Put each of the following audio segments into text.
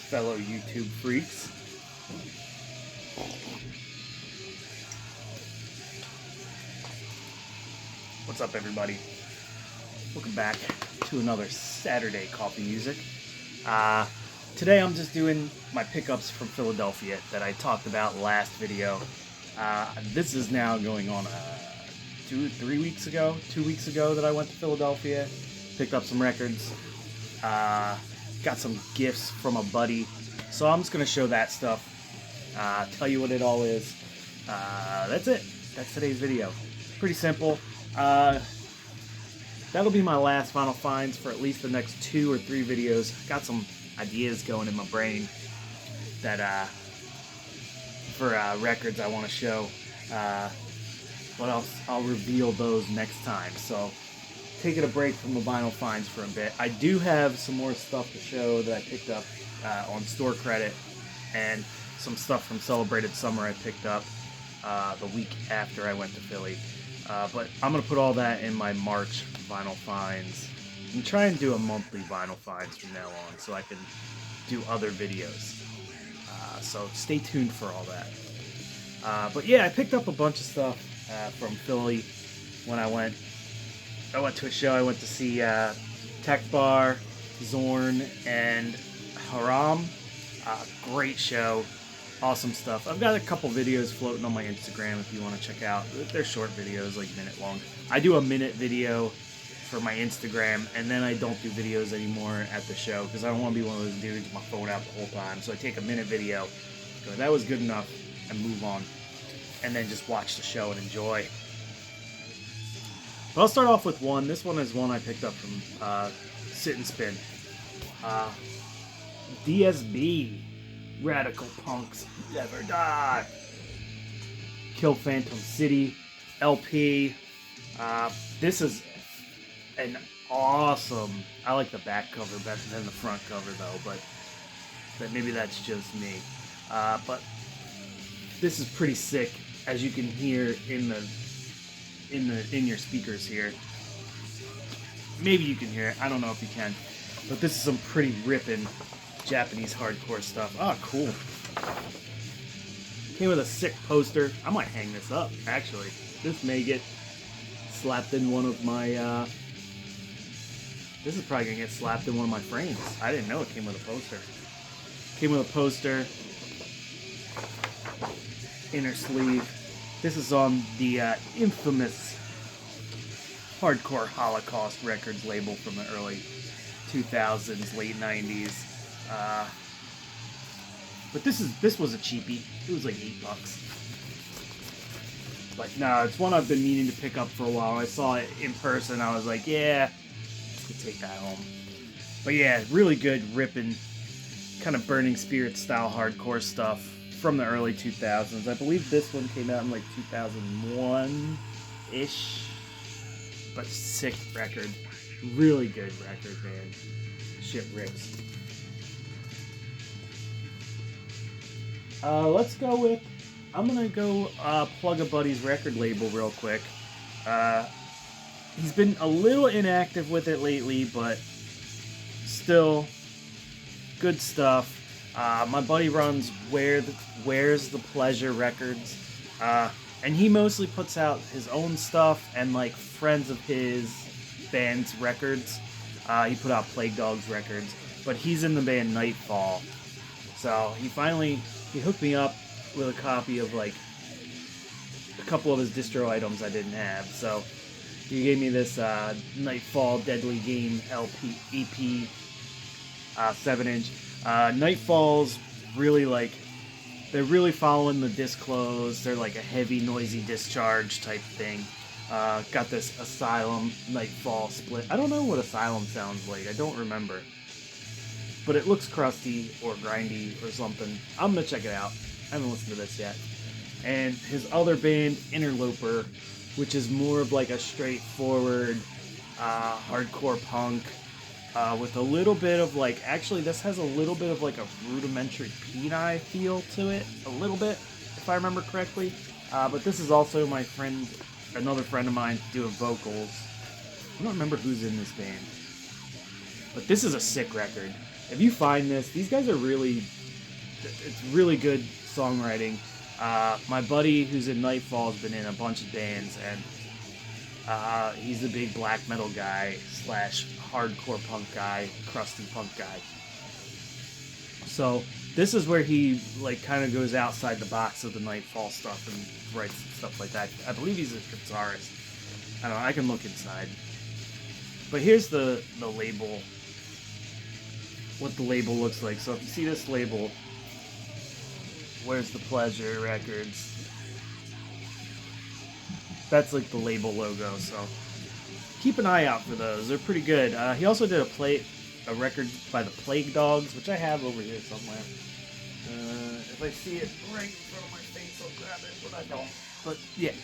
fellow YouTube freaks. What's up, everybody? Welcome back to another Saturday Coffee Music. Today I'm just doing my pickups from Philadelphia that I talked about last video. This is now going on 2 weeks ago that I went to Philadelphia, picked up some records, got some gifts from a buddy. So I'm just going to show that stuff, tell you what it all is. That's it. That's today's video. Pretty simple. That'll be my last Final Finds for at least the next 2 or 3 videos. Got some ideas going in my brain that for records I want to show, but I'll reveal those next time. So taking a break from the Vinyl Finds for a bit. I do have some more stuff to show that I picked up on store credit, and some stuff from Celebrated Summer I picked up the week after I went to Philly. But I'm going to put all that in my March Vinyl Finds and try and do a monthly Vinyl Finds from now on so I can do other videos. So stay tuned for all that. But yeah, I picked up a bunch of stuff from Philly when I went to a show. I went to see Tech Bar, Zorn, and Haram. Great show. Awesome stuff. I've got a couple videos floating on my Instagram if you want to check out. They're short videos, like minute long. I do a minute video for my Instagram, and then I don't do videos anymore at the show because I don't want to be one of those dudes with my phone out the whole time. So I take a minute video, go, that was good enough, and move on. And then just watch the show and enjoy. But I'll start off with one. This one is one I picked up from Sit and Spin. DSB. Radical Punks Never Die. Kill Phantom City LP. This is an awesome. I like the back cover better than the front cover though, but maybe that's just me. But this is pretty sick, as you can hear in your speakers here. Maybe you can hear it. I don't know if you can, but this is some pretty ripping Japanese hardcore stuff. Oh, cool. Came with a sick poster. I might hang this up, actually. This may get slapped in one of my, this is probably going to get slapped in one of my frames. I didn't know it came with a poster. Came with a poster. Inner sleeve. This is on the infamous Hardcore Holocaust Records label from the early 2000s, late 90s. But this was a cheapie. It was like $8. But no, it's one I've been meaning to pick up for a while. I saw it in person. I was like, yeah, I could take that home. But yeah, really good, ripping, kind of Burning Spirit style hardcore stuff from the early 2000s. I believe this one came out in like 2001-ish. But sick record. Really good record, man. Shit rips. Let's go with, I'm going to go plug a buddy's record label real quick. He's been a little inactive with it lately, but still good stuff. My buddy runs Where's the Pleasure Records, and he mostly puts out his own stuff and like friends of his band's records. He put out Plague Dogs records, but he's in the band Nightfall. So he hooked me up with a copy of like a couple of his distro items I didn't have. So he gave me this Nightfall Deadly Game LP EP 7-inch. Nightfall's really like, they're really following the Disclose. They're like a heavy, noisy discharge type thing. Got this Asylum Nightfall split. I don't know what Asylum sounds like. I don't remember. But it looks crusty or grindy or something. I'm going to check it out. I haven't listened to this yet. And his other band, Interloper, which is more of like a straightforward hardcore punk with a little bit of like, actually this has a little bit of like a rudimentary Peni feel to it. A little bit, if I remember correctly. But this is also my friend, another friend of mine doing vocals. I don't remember who's in this band. But this is a sick record. If you find this, these guys are really, it's really good songwriting. My buddy who's in Nightfall has been in a bunch of bands, and he's a big black metal guy / hardcore punk guy, crusty punk guy. So this is where he like kind of goes outside the box of the Nightfall stuff and writes stuff like that. I believe he's a guitarist. I don't know, I can look inside. But here's the label, what the label looks like. So if you see this label, Where's the Pleasure Records, that's like the label logo, so keep an eye out for those. They're pretty good. He also did a record by the Plague Dogs, which I have over here somewhere. If I see it right in front of my face, I'll grab it, but I don't. But yeah,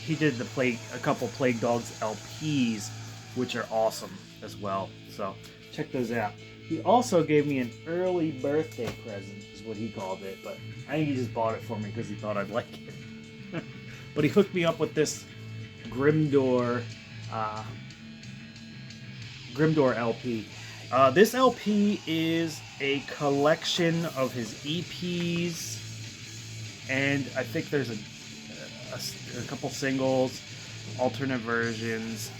he did a couple Plague Dogs LPs, which are awesome as well. So check those out. He also gave me an early birthday present, is what he called it, but I think he just bought it for me because he thought I'd like it. But he hooked me up with this Grimdor LP. This LP is a collection of his EPs, and I think there's a couple singles, alternate versions.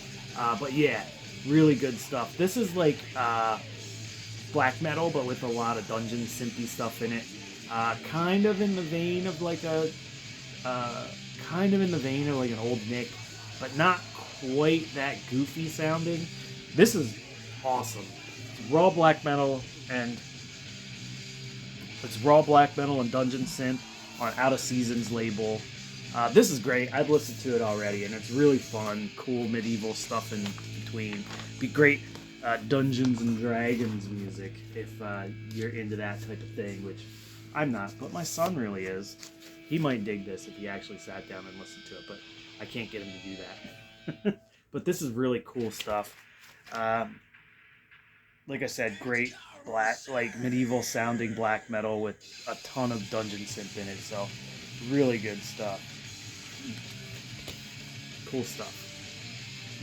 But yeah, really good stuff. This is like black metal, but with a lot of dungeon synthy stuff in it. Kind of in the vein of like an old Nick, but not quite that goofy sounding. This is awesome. It's raw black metal and dungeon synth on Out of Season's label. This is great. I've listened to it already, and it's really fun, cool medieval stuff in between. Be great Dungeons and Dragons music if you're into that type of thing, which I'm not, but my son really is. He might dig this if he actually sat down and listened to it, but I can't get him to do that. But this is really cool stuff. Like I said, great medieval sounding black metal with a ton of dungeon synth in it, so really good stuff. Cool stuff.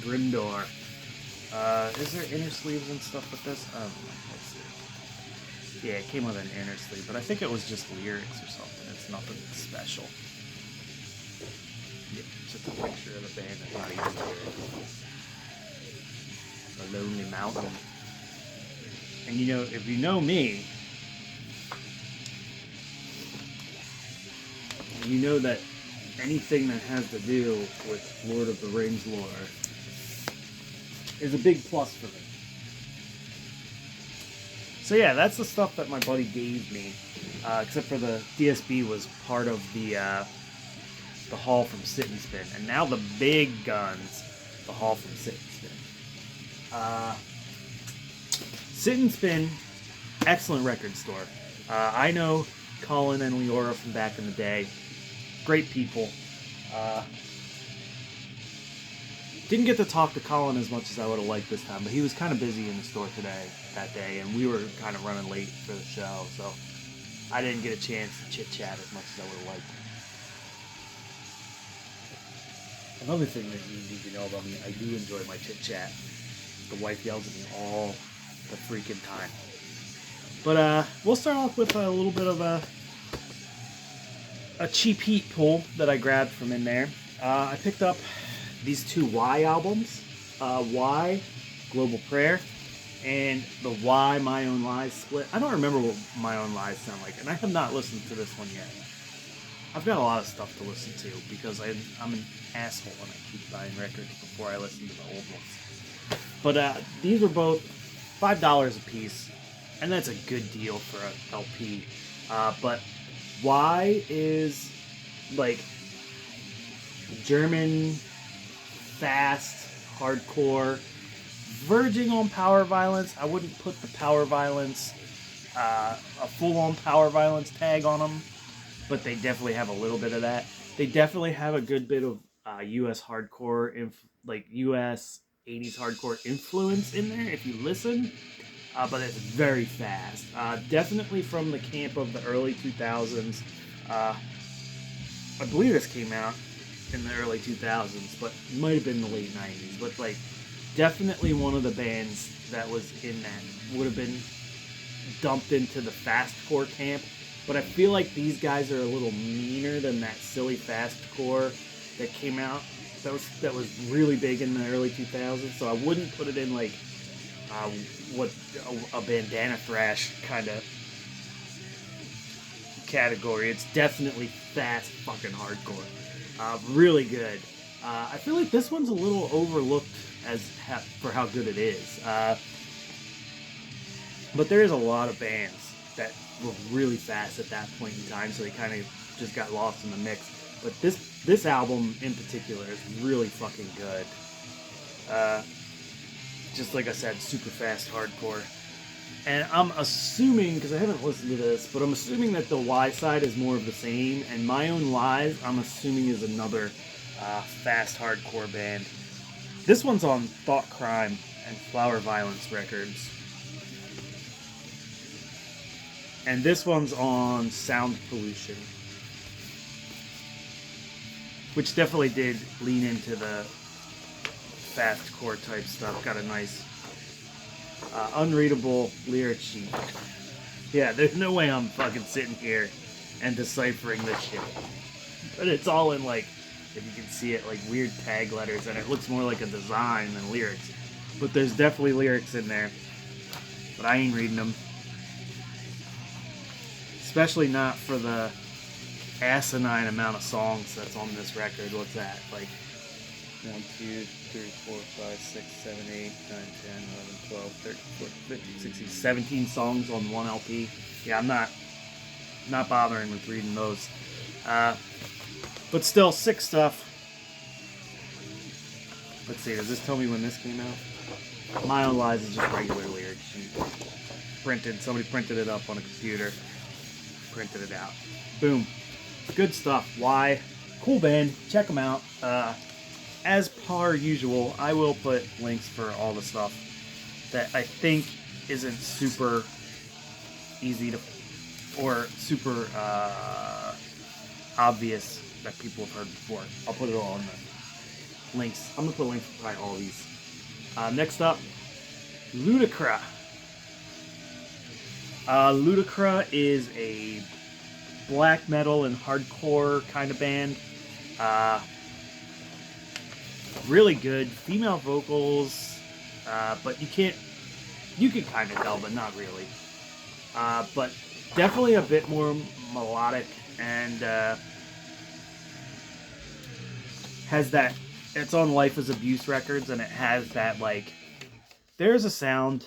Grimdor. Is there inner sleeves and stuff with this? Let's see. Yeah, it came with an inner sleeve, but I think it was just lyrics or something. It's nothing special. Yeah, just a picture of the band and not even lyrics. A Lonely Mountain. And you know, if you know me, you know that anything that has to do with Lord of the Rings lore is a big plus for me. So yeah, that's the stuff that my buddy gave me, except for the DSB was part of the haul from Sit and Spin, and now the big guns, the haul from Sit and Spin. Sit and Spin, excellent record store. I know Colin and Leora from back in the day. Great people. Didn't get to talk to Colin as much as I would have liked this time, but he was kind of busy in the store that day, and we were kind of running late for the show, so I didn't get a chance to chit-chat as much as I would have liked. Another thing that you need to know about me, I do enjoy my chit-chat. The wife yells at me all the freaking time. But we'll start off with a little bit of a cheap heat pull that I grabbed from in there. I picked up these two Y albums. Y, Global Prayer, and the Y, My Own Lies split. I don't remember what My Own Lies sound like, and I have not listened to this one yet. I've got a lot of stuff to listen to because I'm an asshole and I keep buying records before I listen to the old ones. But these were both $5 a piece, and that's a good deal for an LP. But Y is like German, fast, hardcore, verging on power violence. I wouldn't put the power violence, a full-on power violence tag on them, but they definitely have a little bit of that. They definitely have a good bit of U.S. hardcore, like U.S. 80s hardcore influence in there if you listen, but it's very fast. Definitely from the camp of the early 2000s. I believe this came out in the early 2000s, but it might have been the late 90s. But like definitely one of the bands that was in that. Would have been dumped into the fastcore camp, but I feel like these guys are a little meaner than that silly fastcore that came out. That was really big in the early 2000s, so I wouldn't put it in like what a bandana thrash kind of category. It's definitely fast fucking hardcore. Really good. I feel like this one's a little overlooked for how good it is. But there is a lot of bands that were really fast at that point in time, so they kind of just got lost in the mix. But this album in particular is really fucking good. Just like I said, super fast hardcore. And I'm assuming, because I haven't listened to this, but I'm assuming that the Y side is more of the same, and My Own Lies, I'm assuming, is another fast hardcore band. This one's on Thought Crime and Flower Violence Records. And this one's on Sound Pollution, which definitely did lean into the fastcore type stuff. Got a nice unreadable lyric sheet. Yeah, there's no way I'm fucking sitting here and deciphering this shit. But it's all in, like, if you can see it, like weird tag letters, and it looks more like a design than lyrics. But there's definitely lyrics in there. But I ain't reading them. Especially not for the asinine amount of songs that's on this record. What's that? Like 1, 2, 3, 4, 5, 6, 7, 8, 9, 10, 11, 12, 13, 14, 15, 16, 17 songs on one LP. Yeah, I'm not bothering with reading those. But still, sick stuff. Let's see, does this tell me when this came out? My Own Lies is just regular lyric sheet. Somebody printed it up on a computer. Printed it out. Boom. Good stuff. Why? Cool band. Check them out. As per usual, I will put links for all the stuff that I think isn't super easy to, or super obvious that people have heard before. I'll put it all in the links. I'm going to put links for probably all these. Next up, Ludicra. Ludicra is a black metal and hardcore kind of band. Really good female vocals, but you can kind of tell, but not really. But definitely a bit more melodic, and has that. It's on Life is Abuse Records, and it has that, like, there's a sound,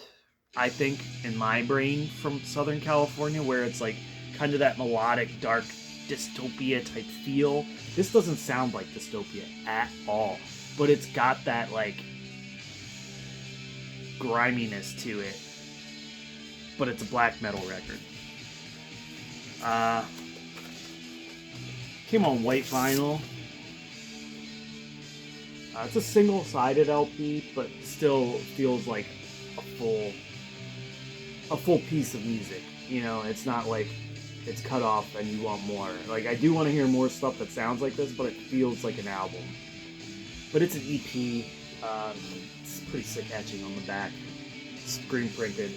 I think, in my brain from Southern California where it's like kind of that melodic, dark dystopia type feel. This doesn't sound like dystopia at all, but it's got that, like, griminess to it. But it's a black metal record. Came on white vinyl. It's a single-sided LP, but still feels like a full piece of music. You know, it's not like it's cut off and you want more. Like, I do want to hear more stuff that sounds like this, but it feels like an album. But it's an EP. It's pretty sick etching on the back. Screen printed.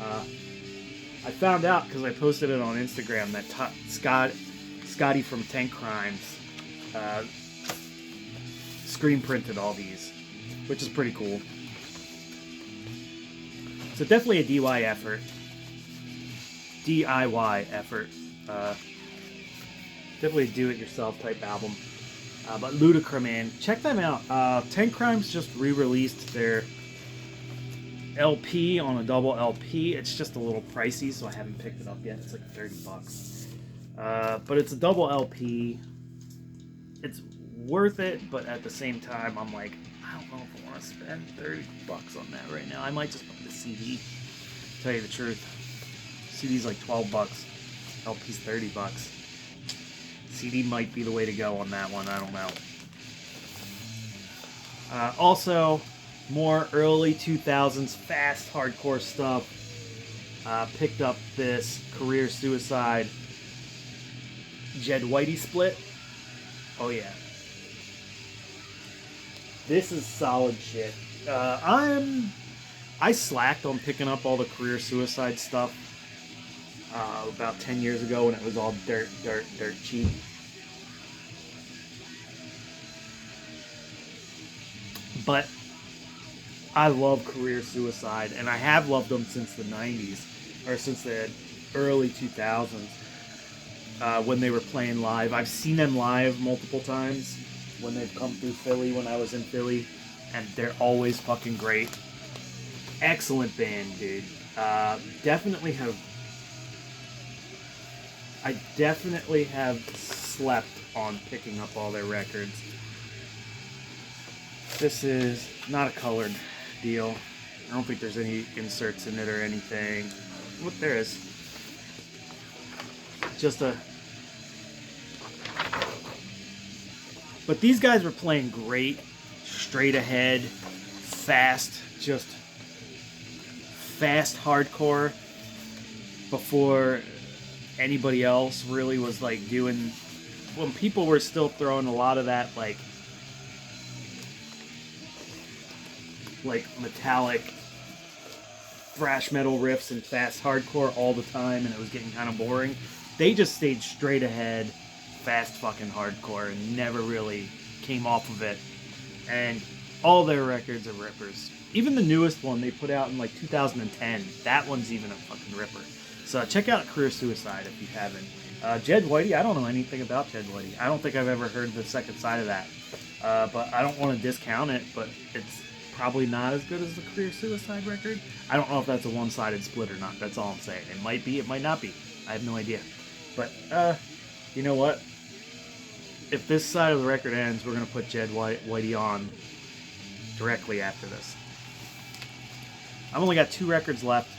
I found out because I posted it on Instagram that Scotty from Tank Crimes screen printed all these, which is pretty cool. So definitely a DIY effort. Definitely a do-it-yourself type album. But Ludicra, man, check them out. Tank Crimes just re-released their LP on a double LP. It's just a little pricey, so I haven't picked it up yet. It's like $30. But it's a double LP. It's worth it, but at the same time, I'm like, I don't know if I want to spend $30 on that right now. I might just buy the CD. Tell you the truth, CD's like $12. LP's $30. CD might be the way to go on that one. I don't know. Also, more early 2000s fast hardcore stuff. Picked up this Career Suicide Jed Whitey split. Oh yeah. This is solid shit. I slacked on picking up all the Career Suicide stuff about 10 years ago when it was all dirt cheap. But I love Career Suicide, and I have loved them since the 90s, or since the early 2000s, when they were playing live. I've seen them live multiple times when they've come through Philly when I was in Philly, and they're always fucking great. Excellent band, dude. I definitely have slept on picking up all their records. This is not a colored deal. I don't think there's any inserts in it or anything. What there is. Just a... But these guys were playing great, straight ahead, fast hardcore before anybody else really was like doing, when people were still throwing a lot of that like metallic thrash metal riffs and fast hardcore all the time, and it was getting kind of boring. They just stayed straight ahead, fast fucking hardcore, and never really came off of it. And all their records are rippers. Even the newest one they put out in like 2010, that one's even a fucking ripper. So check out Career Suicide if you haven't. Jed Whitey, I don't know anything about Jed Whitey. I don't think I've ever heard the second side of that. But I don't want to discount it, but it's probably not as good as the Career Suicide record. I don't know if that's a one-sided split or not. That's all I'm saying. It might be, it might not be. I have no idea. But, you know what? If this side of the record ends, we're going to put Jed Whitey on directly after this. I've only got 2 records left.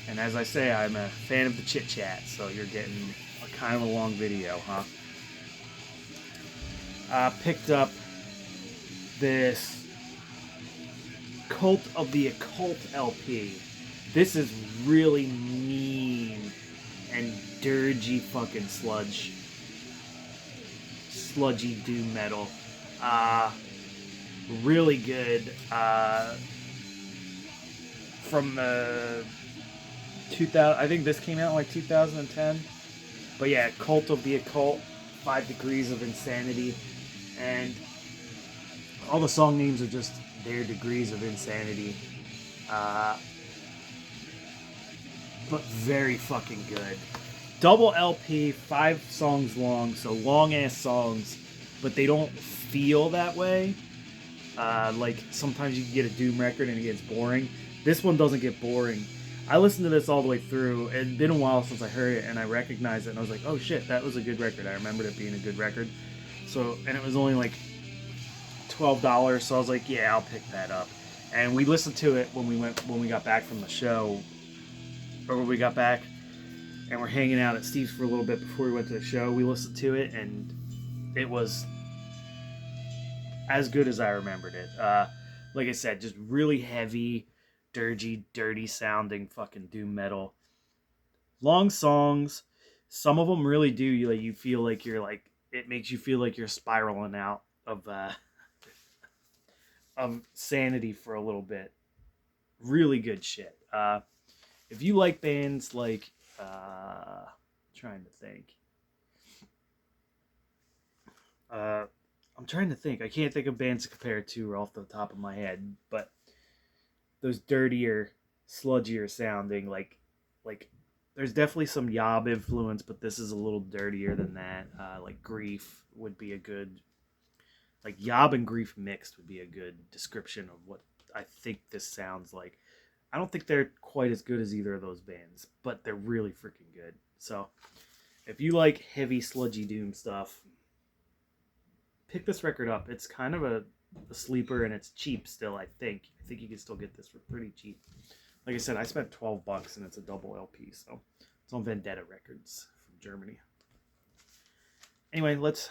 And as I say, I'm a fan of the chit-chat, so you're getting a kind of a long video, huh? I picked up this Cult of the Occult LP. This is really mean and dirgy fucking sludgy doom metal. Really good. From the 2000, I think this came out in like 2010. But yeah, Cult of the Occult, 5 Degrees of Insanity, and all the song names are just their degrees of insanity. But very fucking good. Double LP, 5 songs long, so long ass songs, but they don't feel that way. Like sometimes you can get a doom record and it gets boring. This one doesn't get boring. I listened to this all the way through. It had been a while since I heard it, and I recognized it, and I was like, oh shit, that was a good record. I remembered it being a good record. So, and it was only like $12, so I was like, yeah, I'll pick that up. And we listened to it when we got back from the show, or when we got back, and we're hanging out at Steve's for a little bit before we went to the show. We listened to it, and it was as good as I remembered it. Like I said, just really heavy, dirty sounding fucking doom metal. Long songs. Some of them really do. You feel like you're like, it makes you feel like you're spiraling out of sanity for a little bit. Really good shit. If you like bands like, trying to think. I'm trying to think. I can't think of bands to compare it to off the top of my head, but those dirtier, sludgier sounding, like there's definitely some Yob influence, but this is a little dirtier than that. Like Grief would be a good, like Yob and Grief mixed would be a good description of what I think this sounds like. I don't think they're quite as good as either of those bands, but they're really freaking good. So if you like heavy, sludgy doom stuff, pick this record up. It's kind of a sleeper, and it's cheap still, I think. I think you can still get this for pretty cheap. Like I said, I spent $12, and it's a double LP, so it's on Vendetta Records from Germany. Anyway, let's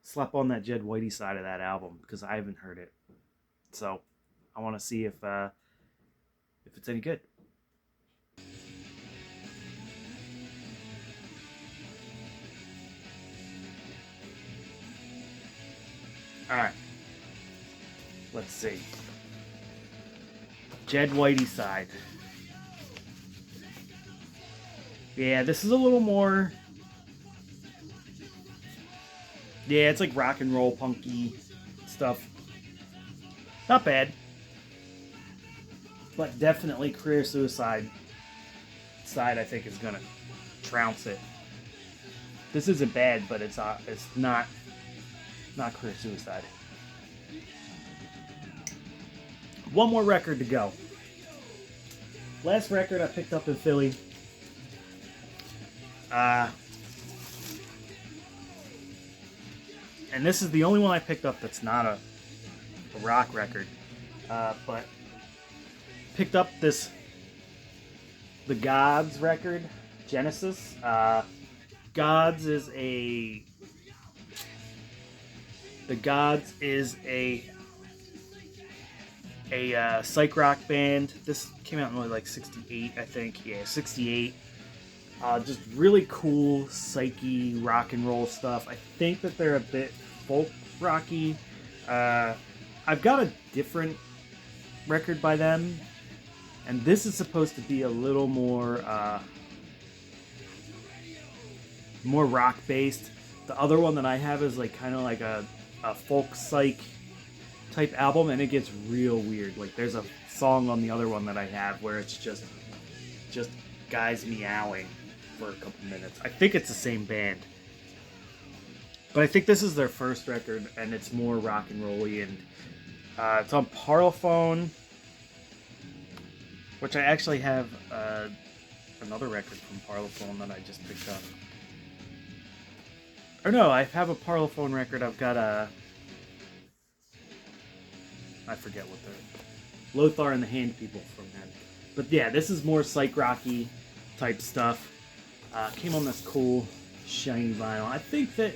slap on that Jed Whitey side of that album, because I haven't heard it. So I want to see if it's any good. Alright. Let's see. Jed Whitey side. Yeah, this is a little more... Yeah, it's like rock and roll, punky stuff. Not bad. But definitely Career Suicide side, I think, is going to trounce it. This isn't bad, but it's not Career Suicide. One more record to go. Last record I picked up in Philly. And this is the only one I picked up that's not a rock record. But picked up the Gods record, Genesis. Gods is a psych rock band. This came out in like 68, I think. Yeah, 68. Just really cool psyche rock and roll stuff. I think that they're a bit folk rocky. I've got a different record by them, and this is supposed to be a little more rock based. The other one that I have is like kind of like a folk psych type album, and it gets real weird. Like there's a song on the other one that I have where it's just guys meowing for a couple minutes. I think it's the same band, but I think this is their first record, and it's more rock and rolly, and it's on Parlophone, which I actually have another record from Parlophone that I just picked up. Or no, I have a Parlophone record. I've got I forget what they're... Lothar and the Hand People from them. But yeah, this is more psych rocky type stuff. Came on this cool shiny vinyl. I think that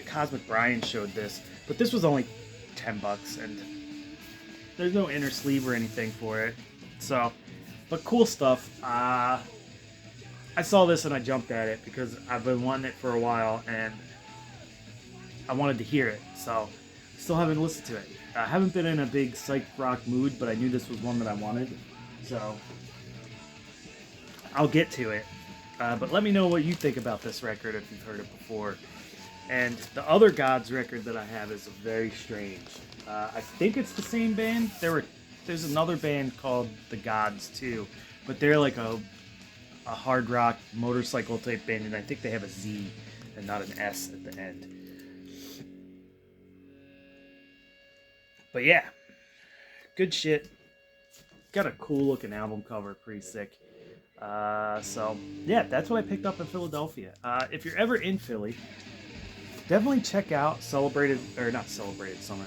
Cosmic Brian showed this, but this was only $10, and there's no inner sleeve or anything for it. So, but cool stuff. I saw this and I jumped at it because I've been wanting it for a while and I wanted to hear it. So, still haven't listened to it. I haven't been in a big psych rock mood, but I knew this was one that I wanted. So, I'll get to it. But let me know what you think about this record if you've heard it before. And the other Gods record that I have is very strange. I think it's the same band. There's another band called the Gods too, but they're like a hard rock motorcycle type band, and I think they have a Z and not an S at the end. But yeah, good shit. Got a cool looking album cover, pretty sick. So yeah, that's what I picked up in Philadelphia. If you're ever in Philly, definitely check out not Celebrated Summer.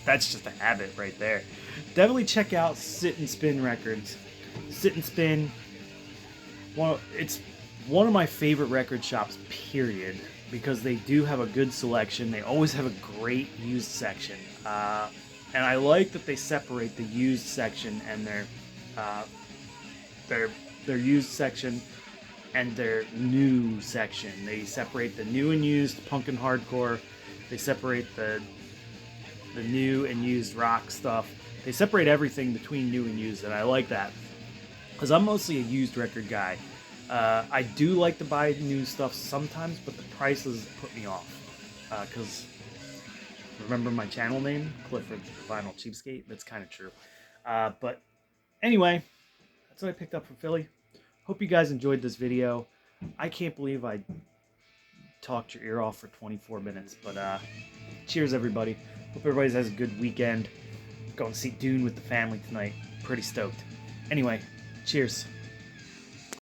That's just a habit right there. Definitely check out Sit and Spin Records. Sit and Spin. It's one of my favorite record shops, period, because they do have a good selection. They always have a great used section. And I like that they separate the used section and their used section and their new section. They separate the new and used punk and hardcore. They separate the new and used rock stuff. They separate everything between new and used, and I like that because I'm mostly a used record guy. I do like to buy new stuff sometimes, but the prices put me off because remember my channel name, Clifford Vinyl Cheapskate? That's kind of true. But anyway, that's what I picked up from Philly. Hope you guys enjoyed this video. I can't believe I talked your ear off for 24 minutes, but cheers everybody. Hope everybody has a good weekend. Going to see Dune with the family tonight. Pretty stoked. Anyway, cheers.